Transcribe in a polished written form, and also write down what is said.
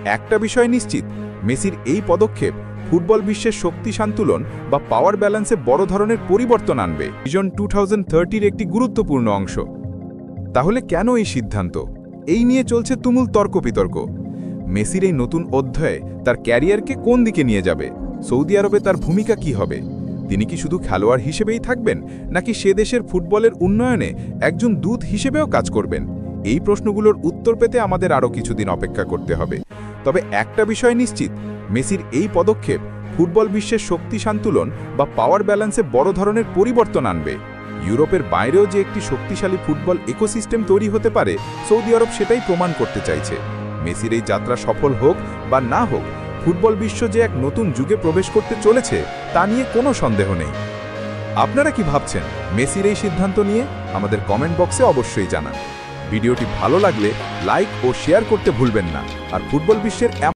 একটা বিষয় নিশ্চিত, মেসির এই পদক্ষেপ ফুটবল বিশ্বের শক্তি সন্তুলন বা পাওয়ার ব্যালেন্সে বড় ধরনের পরিবর্তন আনবে। ভিশন 2030-র একটি গুরুত্বপূর্ণ অংশ। তাহলে কেন এই সিদ্ধান্ত? এই নিয়ে চলছে তুমুল তর্ক-বিতর্ক। মেসির এই নতুন অধ্যায়ে তার ক্যারিয়ারকে কোন দিকে নিয়ে যাবে? সৌদি আরবে তার ভূমিকা কি হবে? তিনি কি শুধু খেলোয়াড় হিসেবেই থাকবেন, নাকি সে দেশের ফুটবলের উন্নয়নে একজন দূত হিসেবেও কাজ করবেন? এই প্রশ্নগুলোর উত্তর পেতে আমাদের আরও কিছুদিন অপেক্ষা করতে হবে। তবে একটা বিষয় নিশ্চিত, মেসির এই পদক্ষেপ ফুটবল বিশ্বের শক্তি সন্তুলন বা পাওয়ার ব্যালেন্সে বড় ধরনের পরিবর্তন আনবে। ইউরোপের বাইরেও যে একটি শক্তিশালী ফুটবল ইকোসিস্টেম তৈরি হতে পারে, সৌদি আরব সেটাই প্রমাণ করতে চাইছে। মেসির এই যাত্রা সফল হোক বা না হোক, ফুটবল বিশ্ব যে এক নতুন যুগে প্রবেশ করতে চলেছে তা নিয়ে কোনো সন্দেহ নেই। আপনারা কি ভাবছেন মেসির এই সিদ্ধান্ত নিয়ে? আমাদের কমেন্ট বক্সে অবশ্যই জানান। ভিডিওটি ভালো লাগলে লাইক ও শেয়ার করতে ভুলবেন না। আর ফুটবল বিশ্বের